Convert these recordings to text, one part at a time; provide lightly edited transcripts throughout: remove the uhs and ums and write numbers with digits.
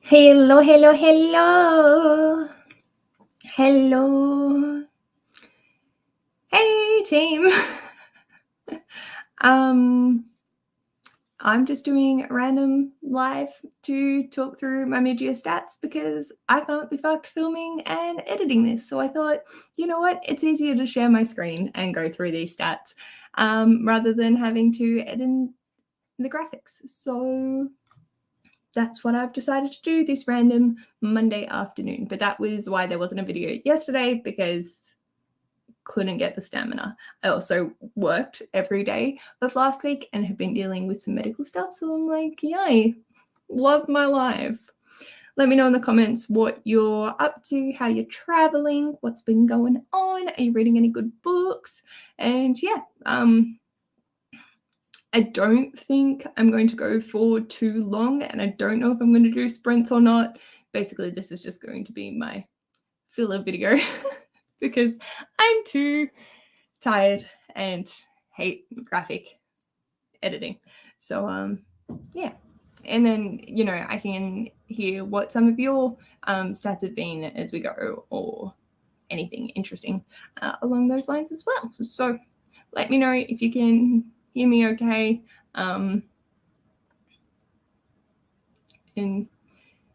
Hello, hello, hello. Hello. Hey, team. I'm just doing a random live to talk through my mid-year stats because I can't be fucked filming and editing this. So I thought, you know what? It's easier to share my screen and go through these stats rather than having to edit the graphics. So that's what I've decided to do this random Monday afternoon. But that was why there wasn't a video yesterday, because couldn't get the stamina. I also worked every day of last week and have been dealing with some medical stuff. So I'm like, yay, love my life. Let me know in the comments what you're up to, how you're traveling, what's been going on. Are you reading any good books? And yeah, I don't think I'm going to go for too long, and I don't know if I'm going to do sprints or not. Basically, this is just going to be my filler video because I'm too tired and hate graphic editing. So yeah. And then, you know, I can hear what some of your stats have been as we go, or anything interesting along those lines as well. So let me know if you can hear me okay, and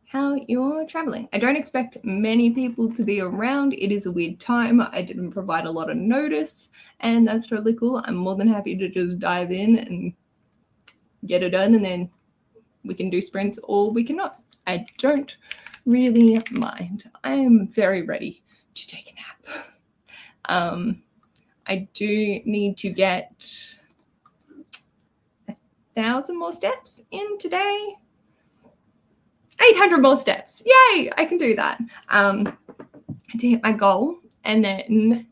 how you're traveling. I don't expect many people to be around. It is a weird time. I didn't provide a lot of notice, and that's totally cool. I'm more than happy to just dive in and get it done, and then we can do sprints or we cannot. I don't really mind. I am very ready to take a nap. I do need to get 1,000 more steps in today. 800 more steps. Yay, I can do that. To hit my goal, and then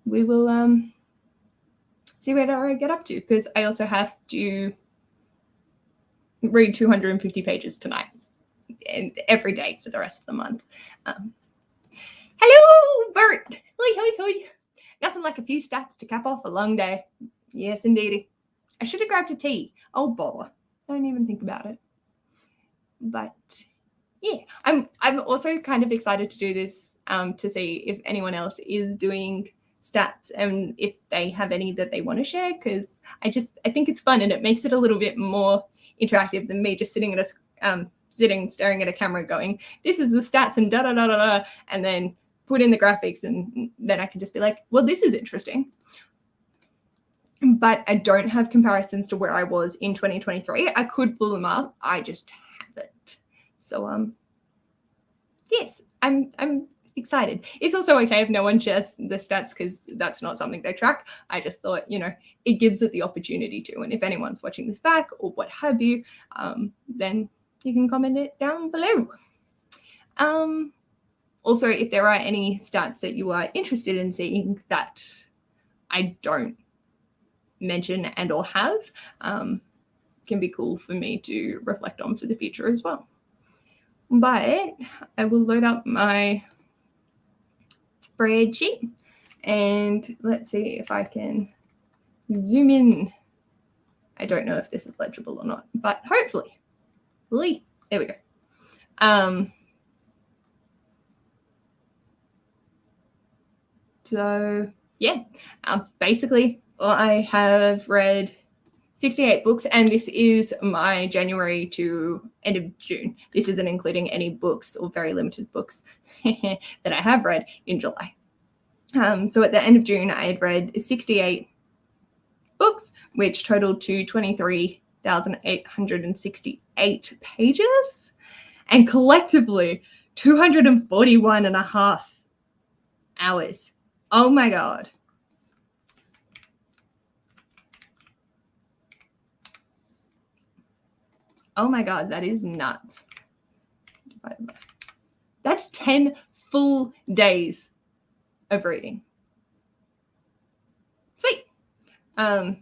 we will see where I get up to, because I also have to read 250 pages tonight and every day for the rest of the month. Hello, Bert. Hoi. Nothing like a few stats to cap off a long day. Yes, indeedy. I should have grabbed a tea. Oh, bother. Don't even think about it. But yeah, I'm also kind of excited to do this to see if anyone else is doing stats and if they have any that they want to share, because I think it's fun and it makes it a little bit more interactive than me just sitting staring at a camera going, this is the stats and da da da da da, and then put in the graphics, and then I can just be like, well, this is interesting. But I don't have comparisons to where I was in 2023. I could pull them up. I just haven't. So yes, I'm excited. It's also okay if no one shares the stats, because that's not something they track. I just thought, you know, it gives it the opportunity to. And if anyone's watching this back or what have you, then you can comment it down below. Also, if there are any stats that you are interested in seeing that I don't mention and or have, can be cool for me to reflect on for the future as well. But I will load up my spreadsheet and let's see if I can zoom in. I don't know if this is legible or not, but hopefully. There we go. So yeah, basically I have read 68 books, and this is my January to end of June. This isn't including any books or very limited books that I have read in July. So at the end of June, I had read 68 books, which totaled to 23,868 pages, and collectively 241 and a half hours. Oh my God. Oh my God, that is nuts. That's 10 full days of reading. Sweet. I'm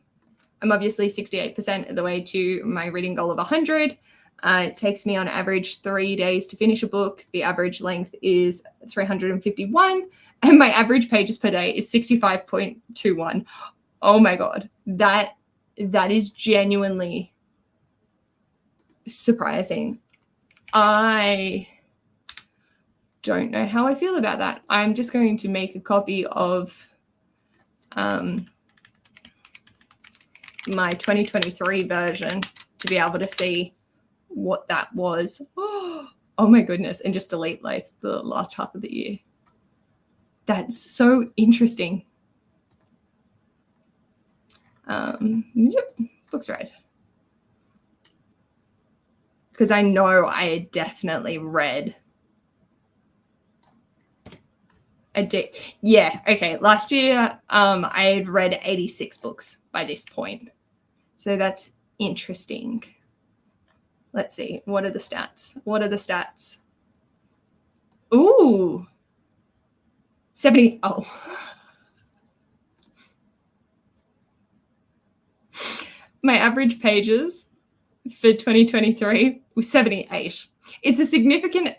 obviously 68% of the way to my reading goal of 100. It takes me on average 3 days to finish a book. The average length is 351, and my average pages per day is 65.21. Oh my God, that is genuinely surprising I don't know how I feel about that. I'm just going to make a copy of my 2023 version to be able to see what that was. Oh my goodness. And just delete like the last half of the year. That's so interesting. Yep, books read. Because I know I had definitely read yeah, okay. Last year, I had read 86 books by this point. So that's interesting. Let's see. What are the stats? Ooh. 70. Oh. My average pages for 2023 was 78. It's a significant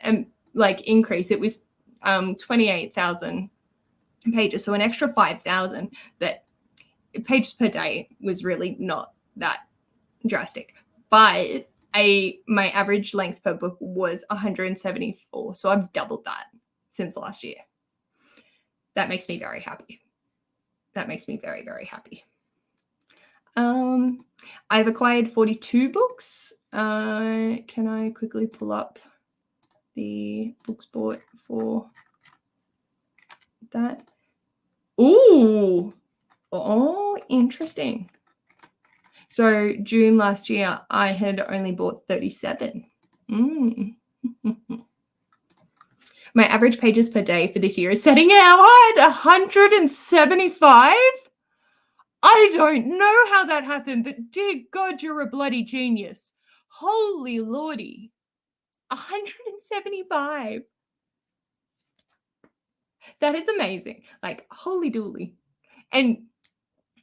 increase. It was 28,000 pages, so an extra 5,000. That pages per day was really not that drastic, but my average length per book was 174, so I've doubled that since last year. That makes me very happy. That makes me very, very happy. I've acquired 42 books. Can I quickly pull up the books bought for that? Ooh. Oh, interesting. So June last year, I had only bought 37. My average pages per day for this year is setting out at 175. I don't know how that happened, but dear God, you're a bloody genius. Holy lordy. 175. That is amazing. Like, holy dooly. And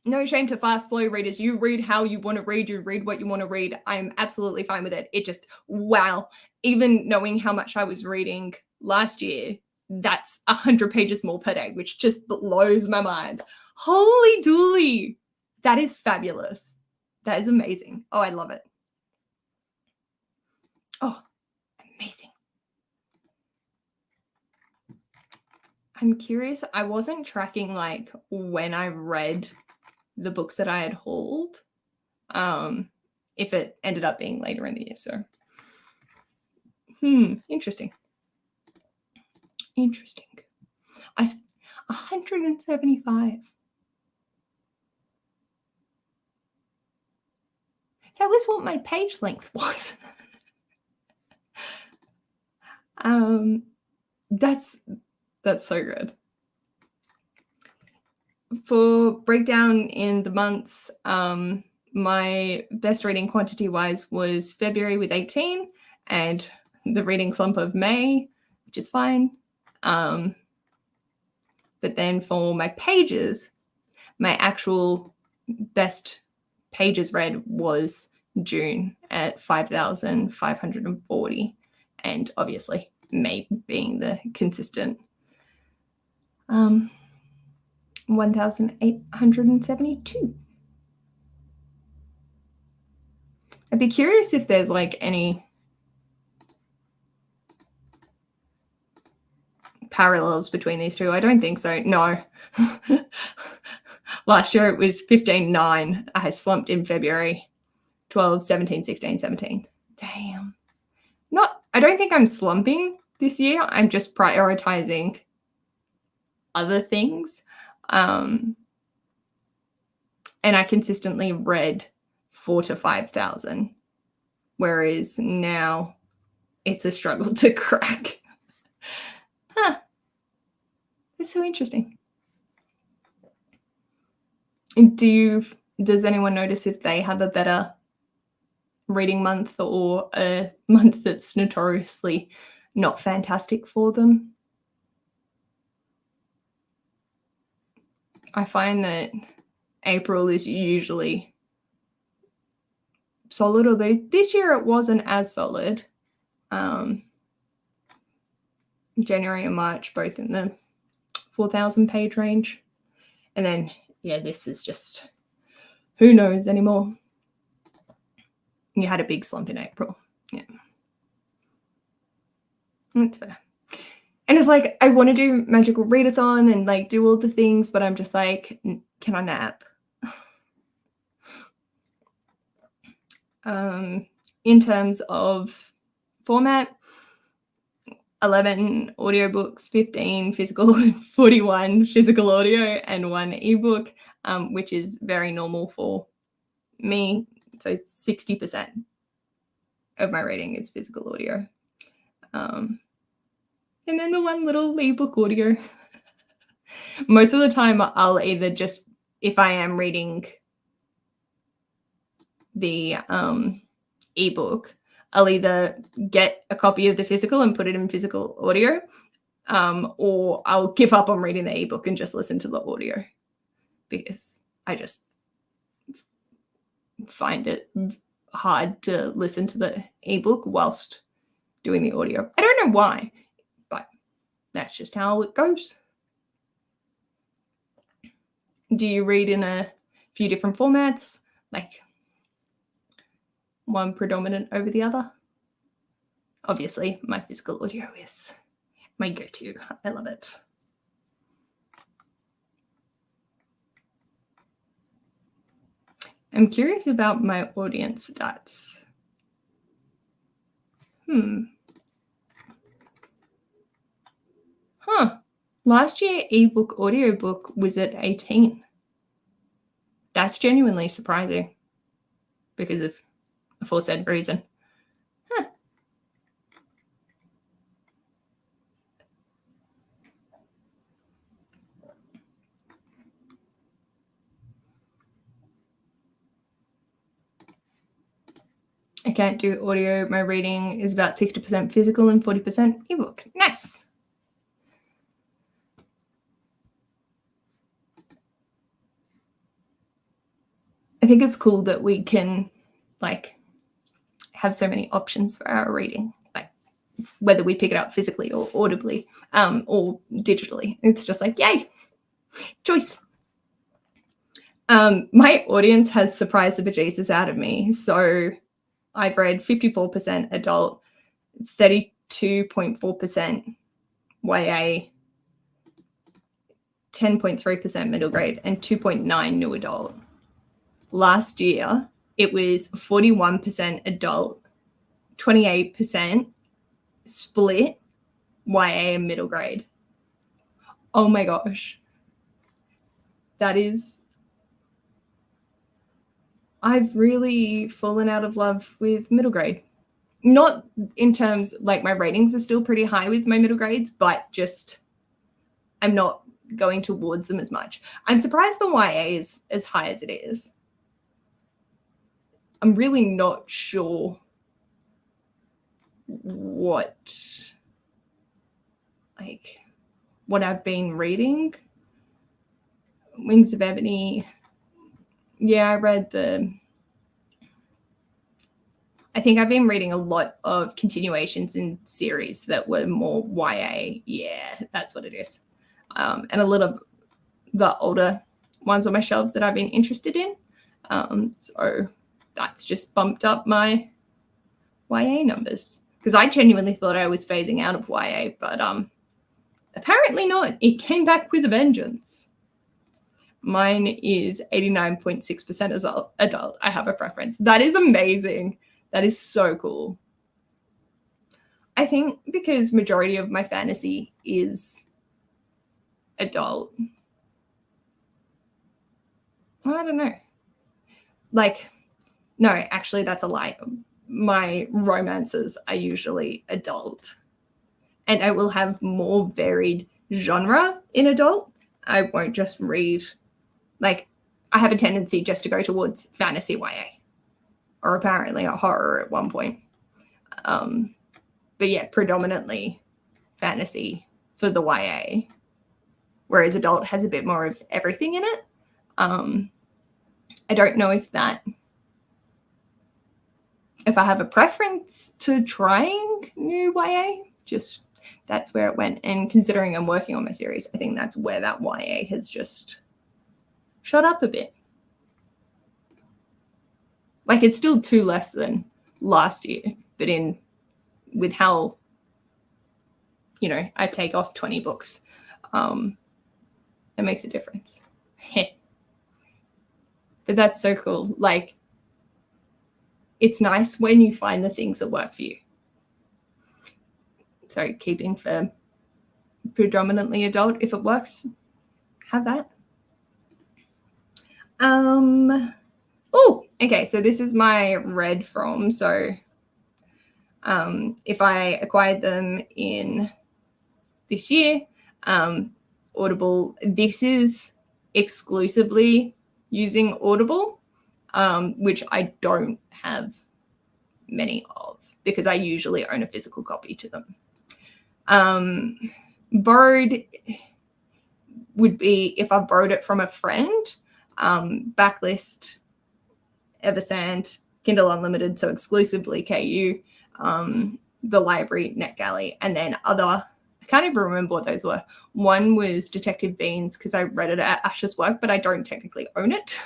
no shame to fast, slow readers. You read how you want to read. You read what you want to read. I'm absolutely fine with it. It just, wow. Even knowing how much I was reading last year, that's 100 pages more per day, which just blows my mind. Holy dooly. That is fabulous. That is amazing. Oh, I love it. Oh, amazing. I'm curious. I wasn't tracking like when I read the books that I had hauled, if it ended up being later in the year. So, interesting. 175. That was what my page length was. That's so good. For breakdown in the months, my best reading quantity wise was February with 18, and the reading slump of May, which is fine. But then for my pages, my actual best pages read was June at 5,540, and obviously May being the consistent 1,872. I'd be curious if there's like any parallels between these two. I don't think so. No. Last year it was 15.9. I had slumped in February. 12, 17, 16, 17. Damn. I don't think I'm slumping this year. I'm just prioritizing other things. And I consistently read 4,000 to 5,000, whereas now it's a struggle to crack. It's so interesting. Does anyone notice if they have a better reading month or a month that's notoriously not fantastic for them? I find that April is usually solid, although this year it wasn't as solid. January and March, both in the 4,000 page range. And then, yeah, this is just, who knows anymore. You had a big slump in April. Yeah. That's fair. And it's like, I want to do magical readathon and like do all the things, but I'm just like, can I nap? In terms of format, 11 audiobooks, 15 physical, 41 physical audio, and 1 ebook, which is very normal for me. So 60% of my reading is physical audio. And then the 1 little ebook audio. Most of the time, I'll either just, if I am reading the ebook, I'll either get a copy of the physical and put it in physical audio, or I'll give up on reading the ebook and just listen to the audio, because I just find it hard to listen to the ebook whilst doing the audio. I don't know why, but that's just how it goes. Do you read in a few different formats, like one predominant over the other? Obviously, my physical audio is my go-to. I love it. I'm curious about my audience stats. Last year, ebook audiobook was at 18. That's genuinely surprising because of the aforesaid reason. I can't do audio. My reading is about 60% physical and 40% ebook. Nice. I think it's cool that we can like have so many options for our reading, like whether we pick it up physically or audibly, or digitally. It's just like, yay, choice. My audience has surprised the bejesus out of me. So I've read 54% adult, 32.4% YA, 10.3% middle grade, and 2.9% new adult. Last year, it was 41% adult, 28% split YA and middle grade. Oh my gosh. That is, I've really fallen out of love with middle grade. Not in terms, like my ratings are still pretty high with my middle grades, but just I'm not going towards them as much. I'm surprised the YA is as high as it is. I'm really not sure what I've been reading. Wings of Ebony. Yeah, I think I've been reading a lot of continuations in series that were more YA. Yeah, that's what it is. And a lot of the older ones on my shelves that I've been interested in. So that's just bumped up my YA numbers, because I genuinely thought I was phasing out of YA, but apparently not. It came back with a vengeance. Mine is 89.6% as adult. I have a preference. That is amazing. That is so cool. I think because majority of my fantasy is adult. I don't know. No, actually, that's a lie. My romances are usually adult, and I will have more varied genre in adult. I won't just read, I have a tendency just to go towards fantasy YA, or apparently a horror at one point. But yeah, predominantly fantasy for the YA, whereas adult has a bit more of everything in it. I don't know if I have a preference to trying new YA, just that's where it went. And considering I'm working on my series, I think that's where that YA has just shot up a bit. It's still 2 less than last year, but with how you know, I take off 20 books. It makes a difference. But that's so cool. Like, it's nice when you find the things that work for you. So keeping for predominantly adult, if it works, have that. Oh, okay, so this is my read from. So if I acquired them in this year, Audible, this is exclusively using Audible, which I don't have many of because I usually own a physical copy to them. Borrowed would be if I borrowed it from a friend. Backlist, Eversand, Kindle Unlimited, so exclusively KU, the library, NetGalley, and then other, I can't even remember what those were. One was Detective Beans because I read it at Ash's work, but I don't technically own it.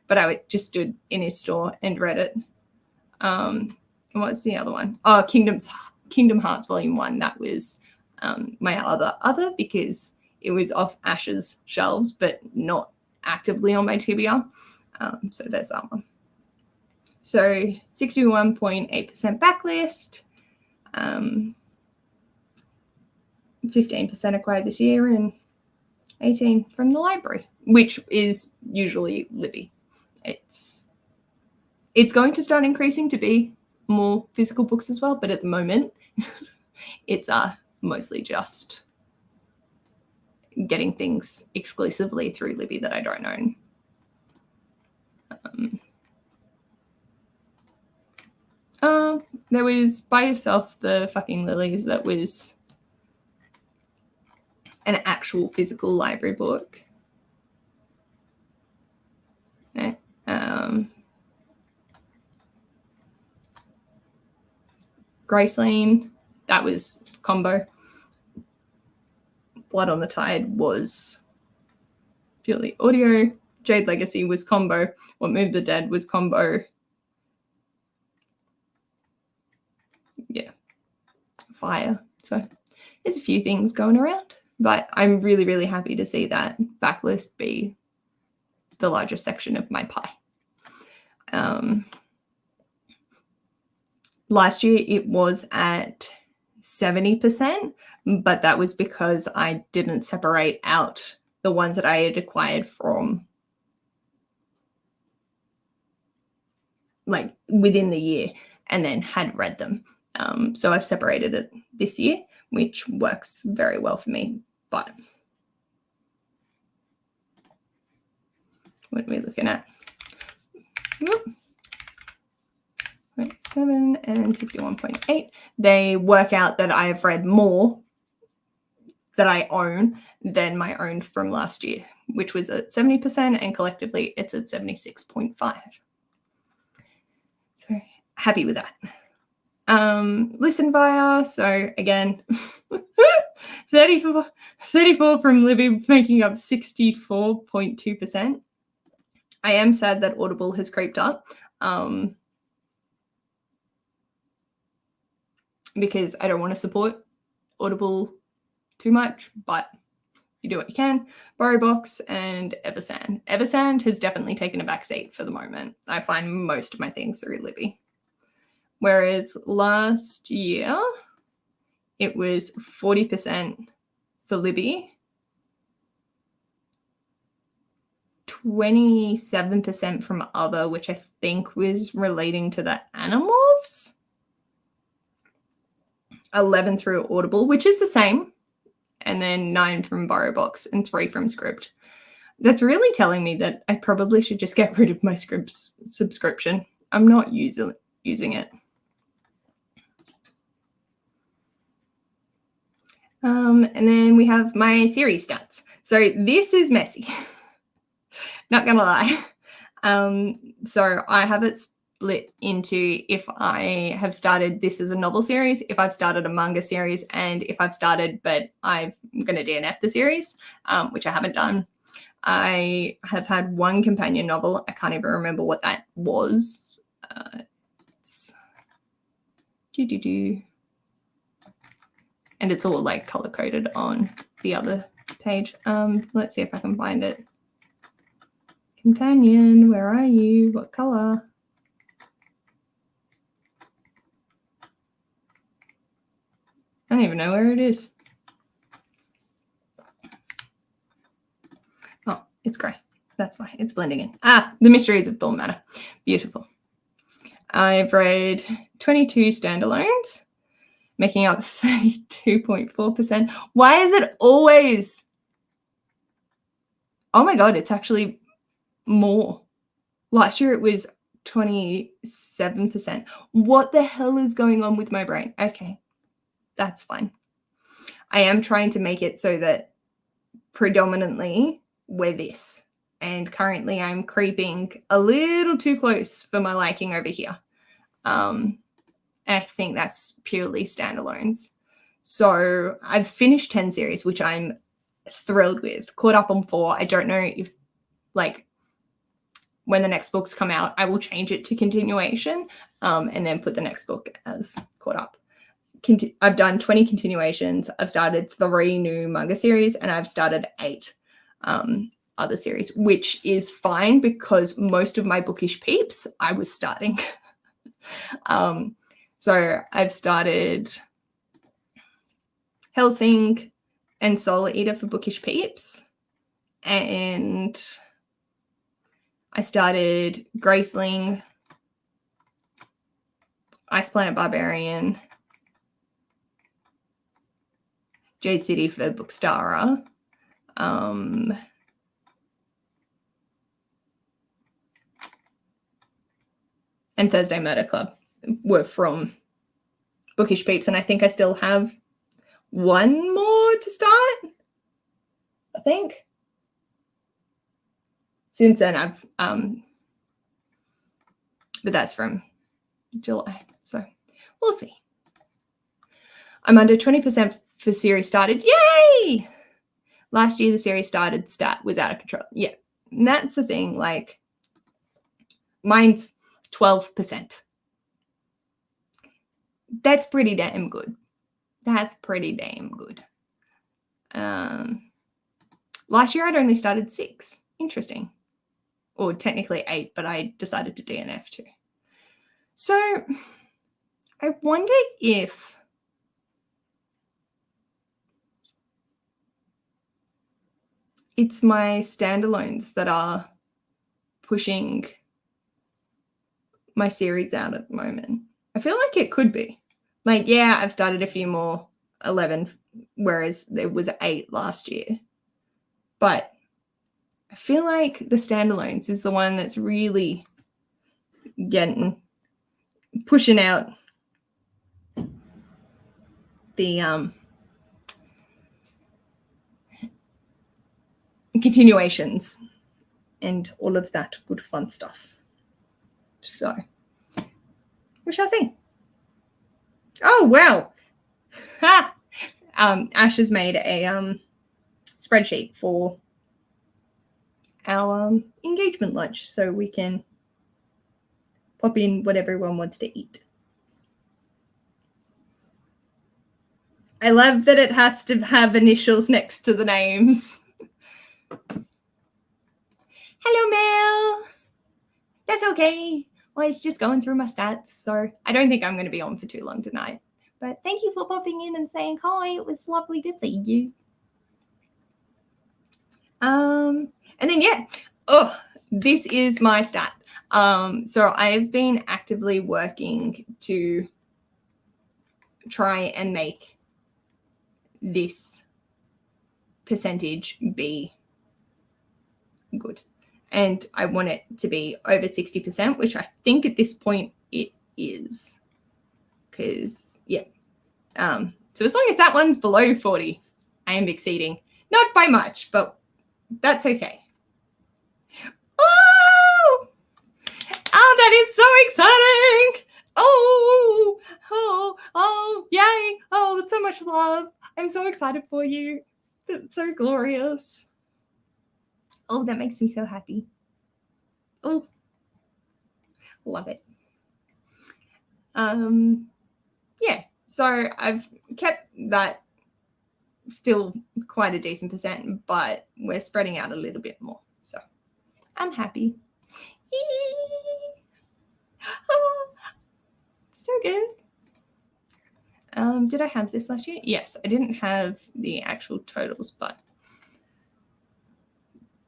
But I just stood in his store and read it. And what's the other one? Oh, Kingdom Hearts Volume 1. That was my other because it was off Ash's shelves, but not actively on my TBR. So there's that one. So 61.8% backlist, 15% acquired this year, and 18 from the library, which is usually Libby. It's going to start increasing to be more physical books as well, but at the moment, it's mostly just getting things exclusively through Libby that I don't own. There was By Yourself, the Fucking Lilies, that was an actual physical library book. Okay. Graceland, that was combo. Blood on the Tide was purely audio. Jade Legacy was combo. What Moved the Dead was combo. Yeah. Fire. So there's a few things going around, but I'm really, really happy to see that backlist be the largest section of my pie. Last year it was at 70%, but that was because I didn't separate out the ones that I had acquired from like within the year and then had read them. So I've separated it this year, which works very well for me. But what are we looking at? 0.7 and 61.8. They work out that I have read more that I own than my own from last year, which was at 70%, and collectively it's at 76.5. So happy with that. Listen via, so again, 34 from Libby, making up 64.2%. I am sad that Audible has creeped up. Because I don't want to support Audible too much, but you do what you can. BorrowBox and Eversand. Eversand has definitely taken a backseat for the moment. I find most of my things through Libby. Whereas last year, it was 40% for Libby, 27% from other, which I think was relating to the Animorphs. 11 through Audible, which is the same, and then 9 from BorrowBox and 3 from Script. That's really telling me that I probably should just get rid of my Script subscription. I'm not using it. And then we have my series stats. So this is messy. Not gonna lie. So I have it split into if I have started this as a novel series, if I've started a manga series, and if I've started but I'm going to DNF the series, which I haven't done. I have had one companion novel. I can't even remember what that was. And it's all like color coded on the other page. Let's see if I can find it. Companion, where are you? What color? I don't even know where it is. Oh, it's grey. That's why it's blending in. The Mysteries of Thorn Manor. Beautiful. I've read 22 standalones, making up 32.4%. Why is it always? Oh my God, it's actually more. Last year it was 27%. What the hell is going on with my brain? Okay, that's fine. I am trying to make it so that predominantly we're this. And currently I'm creeping a little too close for my liking over here. And I think that's purely standalones. So I've finished 10 series, which I'm thrilled with. Caught up on 4. I don't know if, like, when the next books come out, I will change it to continuation and then put the next book as caught up. I've done 20 continuations. I've started 3 new manga series, and I've started 8 other series, which is fine because most of my bookish peeps I was starting. So I've started Hellsing and Soul Eater for bookish peeps, and I started Graceling, Ice Planet Barbarian, Jade City for Bookstara, and Thursday Murder Club were from bookish peeps, and I think I still have 1 more to start, I think. Since then I've but that's from July, so we'll see. I'm under 20% for series started. Yay! Last year the series started stat was out of control. Yeah, and that's the thing, like mine's 12%. That's pretty damn good. That's pretty damn good. Last year I'd only started 6. Interesting. Or technically 8, but I decided to DNF too. So I wonder if it's my standalones that are pushing my series out at the moment. I feel like it could be. Like, yeah, I've started a few more, 11, whereas there was 8 last year. But I feel like the standalones is the one that's really pushing out the continuations and all of that good fun stuff. So we shall see. Oh, wow. Ash has made a spreadsheet for our engagement lunch so we can pop in what everyone wants to eat. I love that it has to have initials next to the names. Hello, Mel. That's okay. Well, it's just going through my stats, so I don't think I'm going to be on for too long tonight. But thank you for popping in and saying hi. It was lovely to see you. And then, yeah. Oh, this is my stat. So I've been actively working to try and make this percentage be good. And I want it to be over 60%, which I think at this point it is. Because, yeah. So as long as that one's below 40, I am exceeding. Not by much, but that's okay. Oh! Oh, that is so exciting! Oh, yay! Oh, so much love. I'm so excited for you. That's so glorious. Oh, that makes me so happy. Oh, love it. Yeah, so I've kept that still quite a decent percent, but we're spreading out a little bit more. So I'm happy. Oh, so good. Did I have this last year? Yes, I didn't have the actual totals, but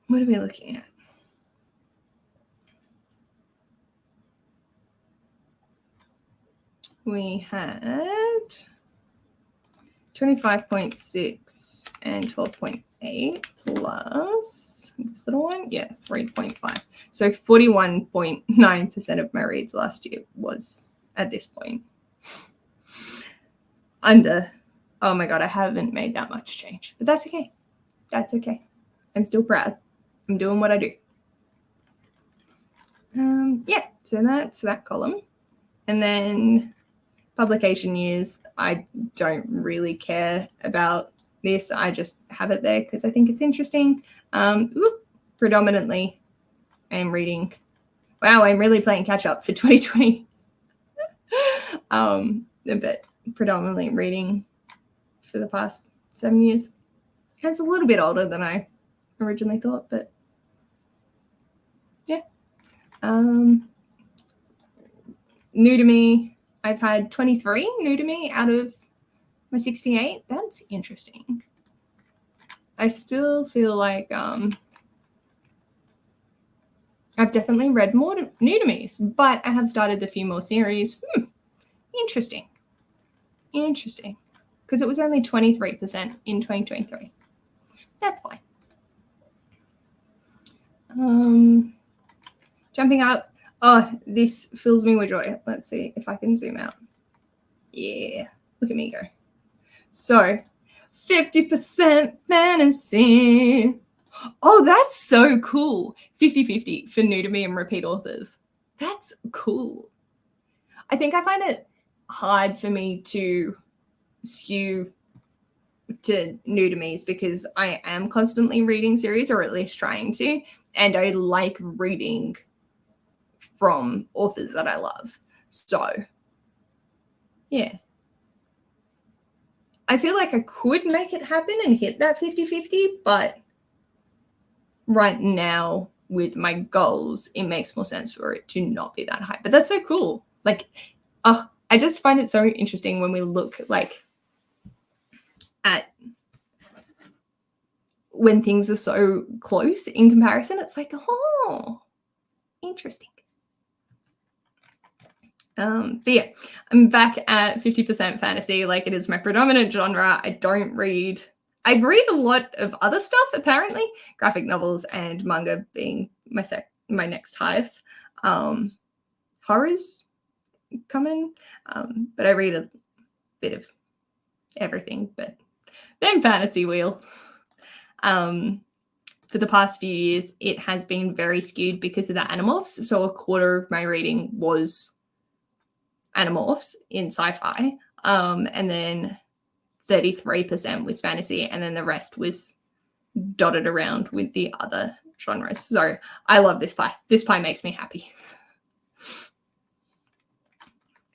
what are we looking at? We had 25.6 and 12.8 plus this little one. Yeah, 3.5. So 41.9% of my reads last year was at this point. Under, oh my God, I haven't made that much change, but that's okay. That's okay. I'm still proud. I'm doing what I do. Yeah, so that's that column. And then publication years, I don't really care about this. I just have it there because I think it's interesting. Predominantly, I'm reading. Wow, I'm really playing catch up for 2020. But predominantly reading for the past 7 years. It's a little bit older than I originally thought, but yeah. New to me, I've had 23 new to me out of my 68. That's interesting. I still feel like I've definitely read more new to me's, but I have started a few more series. Interesting. Because it was only 23% in 2023. That's fine. Jumping up. Oh, this fills me with joy. Let's see if I can zoom out. Yeah, look at me go. So 50% fantasy. Oh, that's so cool. 50-50 for new to me and repeat authors. That's cool. I think I find it hard for me to skew to new to me's because I am constantly reading series, or at least trying to, and I like reading from authors that I love. So yeah, I feel like I could make it happen and hit that 50-50, but right now with my goals, it makes more sense for it to not be that high. But that's so cool. Like, I just find it so interesting when we look like at when things are so close in comparison. It's like, oh, interesting. But yeah, I'm back at 50% fantasy. Like, it is my predominant genre. I read a lot of other stuff, apparently, graphic novels and manga being my next highest. Horrors coming, but I read a bit of everything. But then fantasy wheel. For the past few years, it has been very skewed because of the Animorphs. So a quarter of my reading was Animorphs in sci-fi, and then 33% was fantasy, and then the rest was dotted around with the other genres. So I love this pie. This pie makes me happy.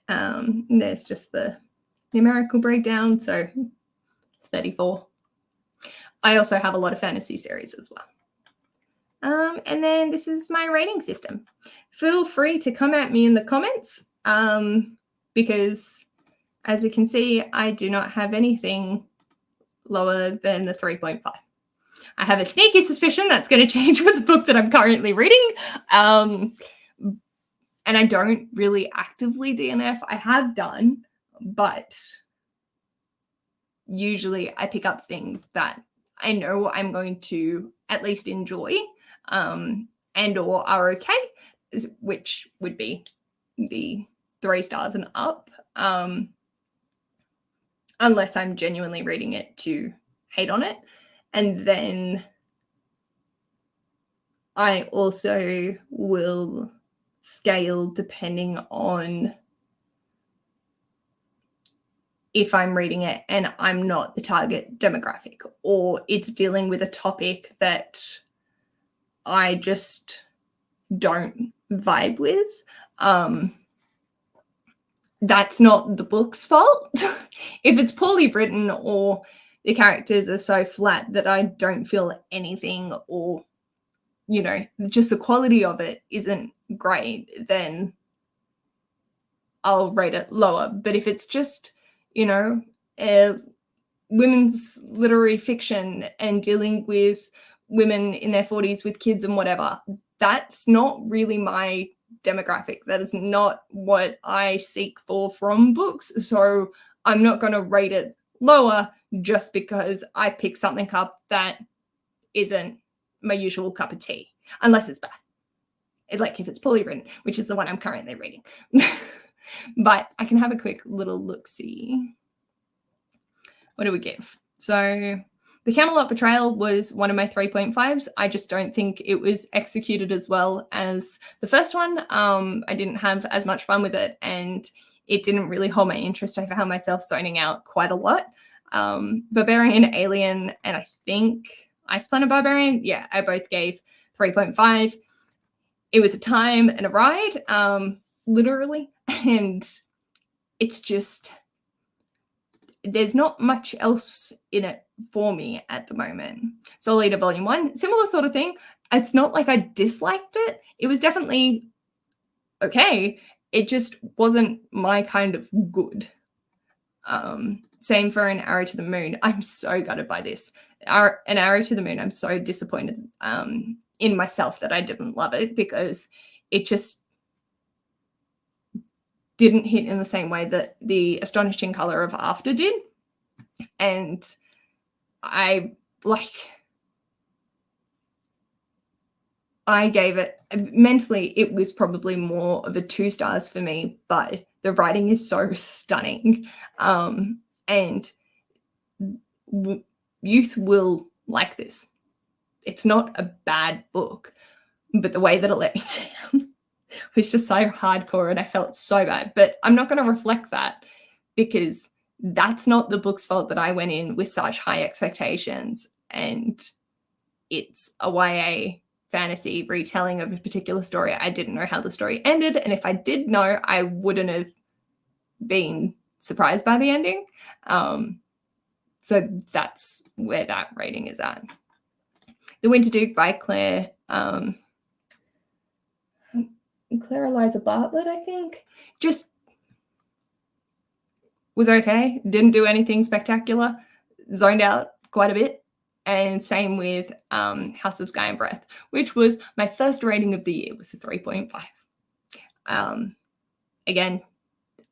There's just the numerical breakdown. So 34. I also have a lot of fantasy series as well. And then this is my rating system. Feel free to come at me in the comments, because as we can see, I do not have anything lower than the 3.5. I have a sneaky suspicion that's going to change with the book that I'm currently reading. And I don't really actively DNF. I have done, but usually I pick up things that I know I'm going to at least enjoy, and or are okay, which would be the 3 stars and up, unless I'm genuinely reading it to hate on it. And then I also will scale depending on if I'm reading it and I'm not the target demographic, or it's dealing with a topic that I just don't vibe with. That's not the book's fault. If it's poorly written or the characters are so flat that I don't feel anything, or, you know, just the quality of it isn't great, then I'll rate it lower. But if it's just, you know, women's literary fiction and dealing with women in their 40s with kids and whatever, that's not really my demographic. That is not what I seek for from books. So I'm not going to rate it lower just because I pick something up that isn't my usual cup of tea, unless it's bad. Like if it's poorly written, which is the one I'm currently reading. But I can have a quick little look-see. What do we give? So The Camelot Betrayal was one of my 3.5s. I just don't think it was executed as well as the first one. I didn't have as much fun with it, and it didn't really hold my interest. I found myself zoning out quite a lot. Barbarian, Alien, and I think Ice Planet Barbarian, yeah, I both gave 3.5. It was a time and a ride, literally, and it's just, there's not much else in it for me at the moment. Soul Eater Volume 1, similar sort of thing. It's not like I disliked it. It was definitely okay. It just wasn't my kind of good. Same for An Arrow to the Moon. I'm so gutted by this. An Arrow to the Moon, I'm so disappointed in myself that I didn't love it, because it just didn't hit in the same way that The Astonishing Color of After did. And I gave it, mentally, it was probably more of a 2 stars for me, but the writing is so stunning. And youth will like this. It's not a bad book, but the way that it let me down was just so hardcore, and I felt so bad. But I'm not going to reflect that, because that's not the book's fault that I went in with such high expectations, and it's a YA fantasy retelling of a particular story. I didn't know how the story ended, and if I did know, I wouldn't have been surprised by the ending. So that's where that rating is at. The Winter Duke by Claire Eliza Bartlett, I think, just was okay. Didn't do anything spectacular. Zoned out quite a bit. And same with House of Sky and Breath, which was my first rating of the year, was a 3.5. Again,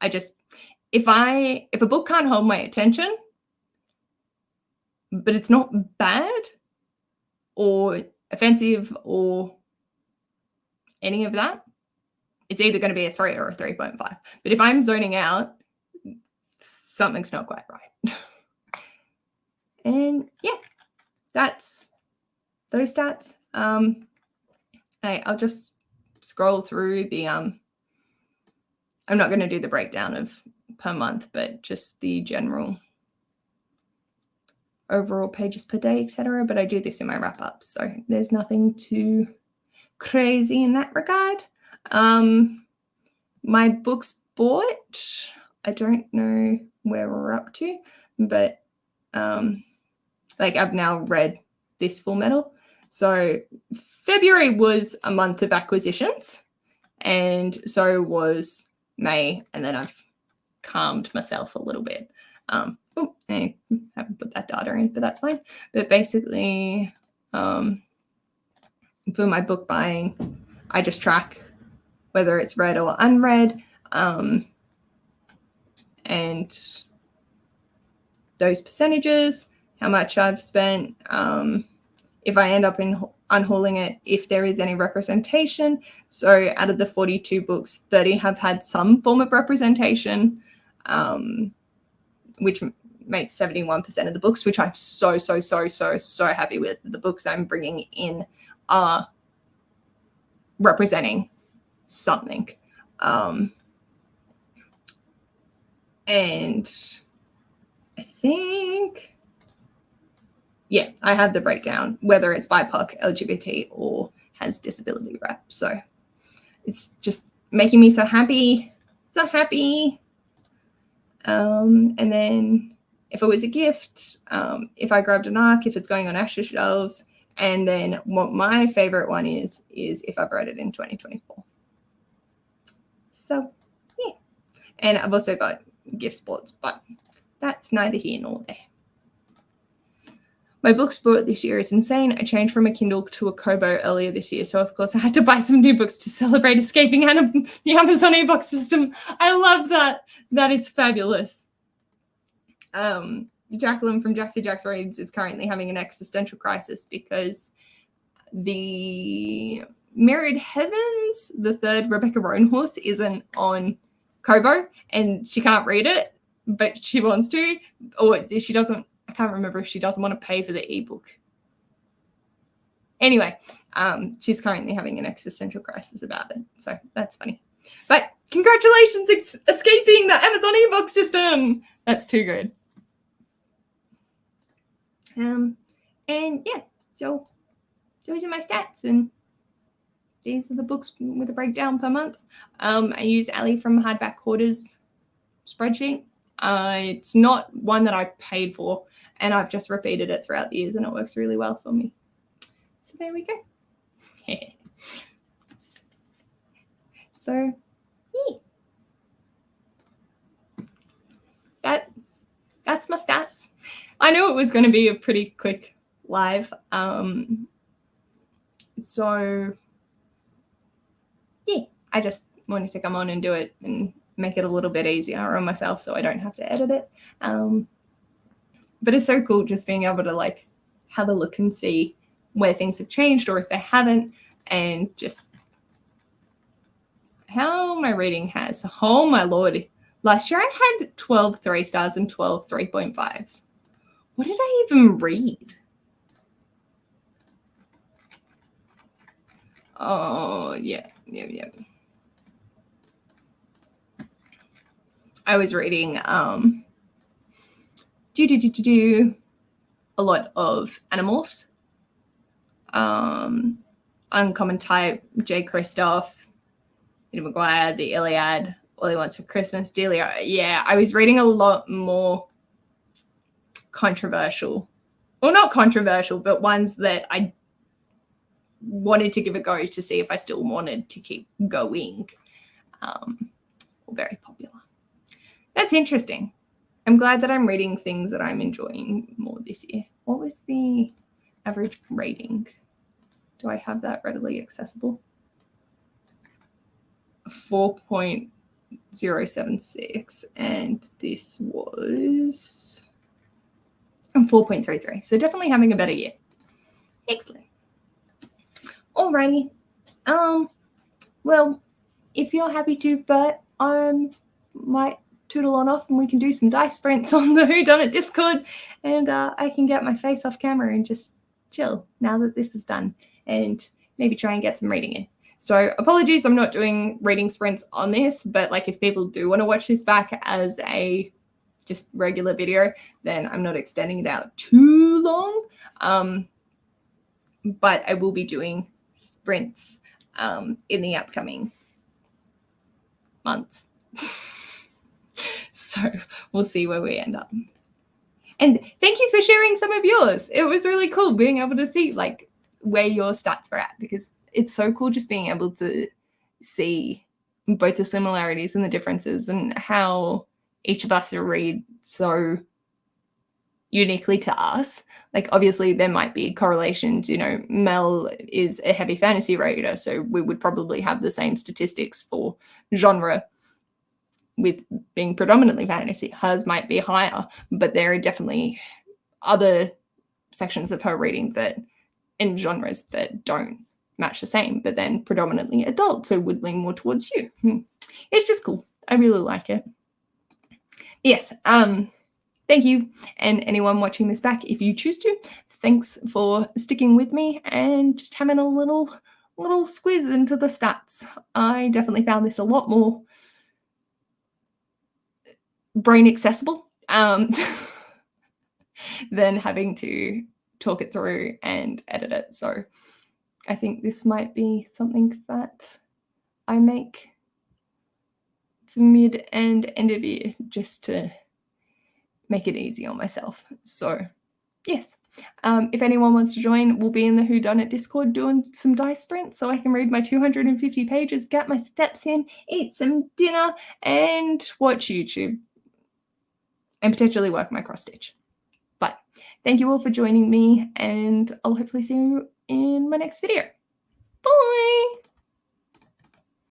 I just, if a book can't hold my attention, but it's not bad or offensive or any of that, it's either going to be a 3 or a 3.5. But if I'm zoning out, something's not quite right. And yeah, that's those stats. I'll just scroll through the, I'm not going to do the breakdown of per month, but just the general overall pages per day, etc. But I do this in my wrap up, so there's nothing too crazy in that regard. My books bought, I don't know where we're up to, but I've now read this Full Metal. So February was a month of acquisitions, and so was May, and then I've calmed myself a little bit. I haven't put that data in, but that's fine. But basically, for my book buying, I just track whether it's read or unread, and those percentages, how much I've spent, if I end up unhauling it, if there is any representation. So out of the 42 books, 30 have had some form of representation, which makes 71% of the books, which I'm so happy with. The books I'm bringing in are representing something. And I think, yeah, I have the breakdown, whether it's BIPOC, LGBT, or has disability rep. So it's just making me so happy. And then if it was a gift, if I grabbed an ARC, if it's going on Asher shelves, and then what my favorite one is if I've read it in 2024. So, yeah. And I've also got gift sports, but that's neither here nor there. My book sport this year is insane. I changed from a Kindle to a Kobo earlier this year, so of course I had to buy some new books to celebrate escaping the Amazon ebook system. I love that. That is fabulous. Jacqueline from Jaxie Jax Reads is currently having an existential crisis because the Mirrored Heavens, the third Rebecca Roanhorse, isn't on Kobo, and she can't read it, but she wants to, or she doesn't. I can't remember if she doesn't want to pay for the ebook. Anyway, she's currently having an existential crisis about it, so that's funny. But congratulations, escaping the Amazon ebook system. That's too good. And yeah, so those are my stats, and these are the books with a breakdown per month. I use Ali from Hardback Quarters spreadsheet. It's not one that I paid for, and I've just repeated it throughout the years, and it works really well for me. So there we go. So yeah, that's my stats. I knew it was going to be a pretty quick live. So yeah, I just wanted to come on and do it and make it a little bit easier on myself so I don't have to edit it. But it's so cool just being able to like have a look and see where things have changed or if they haven't, and just how my reading has. Oh my Lord. Last year I had 12 3-stars and 12 3.5s. What did I even read? Oh, yeah. I was reading a lot of Animorphs. Uncommon Type, J. Kristoff, Peter McGuire, The Iliad, All He Wants for Christmas, Delia. Yeah, I was reading a lot more controversial. Well, not controversial, but ones that I wanted to give a go to see if I still wanted to keep going. Very popular. That's interesting. I'm glad that I'm reading things that I'm enjoying more this year. What was the average rating? Do I have that readily accessible? 4.076, and this was 4.33. So definitely having a better year. Excellent. Alrighty. Well, if you're happy to, but I might tootle on off and we can do some dice sprints on the Whodunit Discord, and I can get my face off camera and just chill now that this is done, and maybe try and get some reading in. So apologies, I'm not doing reading sprints on this, but like if people do want to watch this back as a just regular video, then I'm not extending it out too long. But I will be doing sprints in the upcoming months. So we'll see where we end up. And thank you for sharing some of yours. It was really cool being able to see like where your stats were at, because it's so cool just being able to see both the similarities and the differences and how each of us read so uniquely to us. Like obviously there might be correlations, you know, Mel is a heavy fantasy reader, so we would probably have the same statistics for genre with being predominantly fantasy. Hers might be higher, but there are definitely other sections of her reading that in genres that don't match the same, but then predominantly adult, so would lean more towards you. It's just cool. I really like it. Yes, thank you. And anyone watching this back, if you choose to, thanks for sticking with me and just having a little squeeze into the stats. I definitely found this a lot more brain accessible than having to talk it through and edit it. So I think this might be something that I make for mid and end of year, just to make it easy on myself. So yes. If anyone wants to join, we'll be in the Whodunit Discord doing some dice sprints so I can read my 250 pages, get my steps in, eat some dinner, and watch YouTube. And potentially work my cross stitch. But thank you all for joining me, and I'll hopefully see you in my next video. Bye!